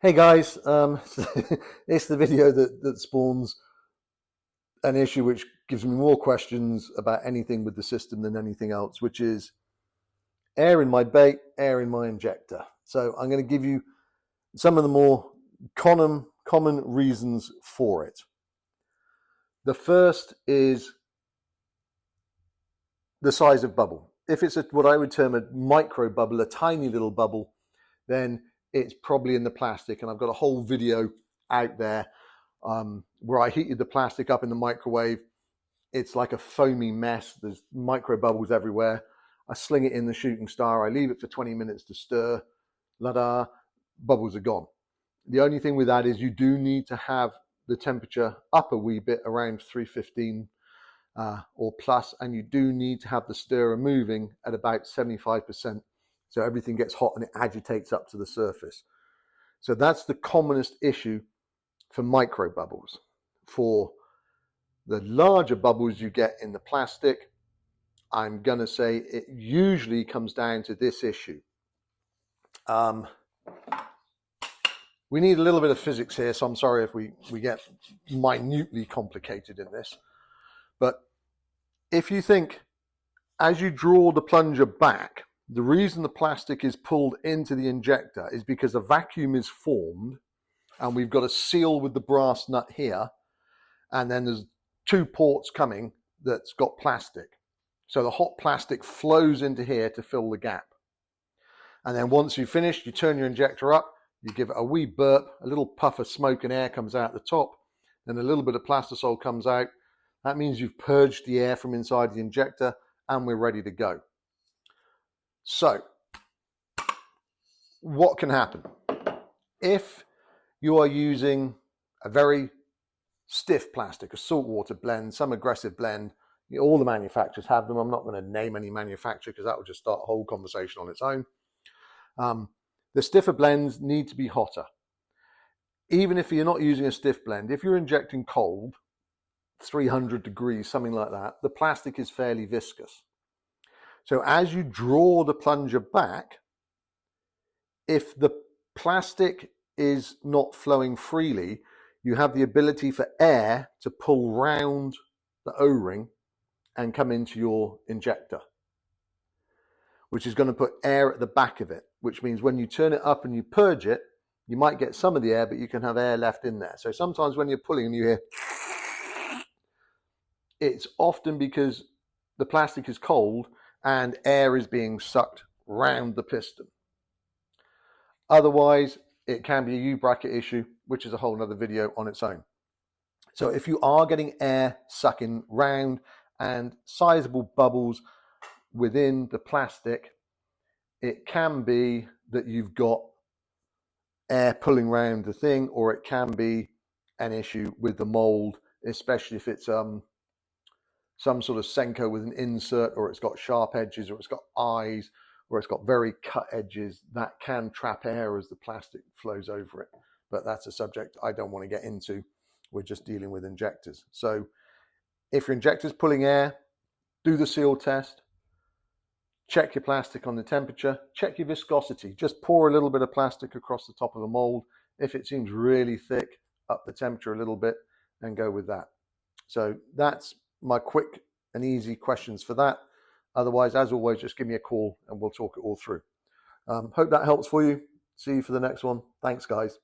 Hey guys, it's the video that spawns an issue which gives me more questions about anything with the system than anything else, which is air in my bait, air in my injector. So I'm going to give you some of the more common reasons for it. The first is the size of bubble. If it's what I would term a micro bubble, a tiny little bubble, then it's probably in the plastic. And I've got a whole video out there where I heated the plastic up in the microwave. It's like a foamy mess. There's micro bubbles everywhere. I sling it in the shooting star. I leave it for 20 minutes to stir. La-da, bubbles are gone. The only thing with that is you do need to have the temperature up a wee bit, around 315 or plus, and you do need to have the stirrer moving at about 75%. So everything gets hot and it agitates up to the surface. So that's the commonest issue for micro bubbles. For the larger bubbles you get in the plastic, I'm going to say it usually comes down to this issue. We need a little bit of physics here, so I'm sorry if we get minutely complicated in this. But if you think, as you draw the plunger back, the reason the plastic is pulled into the injector is because a vacuum is formed, and we've got a seal with the brass nut here, and then there's two ports coming that's got plastic. So the hot plastic flows into here to fill the gap. And then once you've finished, you turn your injector up, you give it a wee burp, a little puff of smoke and air comes out the top, then a little bit of plastisol comes out. That means you've purged the air from inside the injector and we're ready to go. So, what can happen? If you are using a very stiff plastic, a saltwater blend, some aggressive blend, all the manufacturers have them. I'm not going to name any manufacturer because that will just start a whole conversation on its own. The stiffer blends need to be hotter. Even if you're not using a stiff blend, if you're injecting cold, 300 degrees, something like that, the plastic is fairly viscous. So as you draw the plunger back, if the plastic is not flowing freely, you have the ability for air to pull round the O-ring and come into your injector, which is going to put air at the back of it, which means when you turn it up and you purge it, you might get some of the air, but you can have air left in there. So sometimes when you're pulling and you hear, it's often because the plastic is cold and air is being sucked round the piston. Otherwise, it can be a U-bracket issue, which is a whole other video on its own. So if you are getting air sucking round and sizable bubbles within the plastic, it can be that you've got air pulling around the thing, or it can be an issue with the mold, especially if it's some sort of Senko with an insert, or it's got sharp edges, or it's got eyes, or it's got very cut edges. That can trap air as the plastic flows over it. But that's a subject I don't want to get into. We're just dealing with injectors. So if your injector's pulling air, do the seal test. Check your plastic on the temperature. Check your viscosity. Just pour a little bit of plastic across the top of the mold. If it seems really thick, up the temperature a little bit and go with that. So that's my quick and easy questions for that. Otherwise, as always, just give me a call and we'll talk it all through. Hope that helps for you. See you for the next one. Thanks, guys.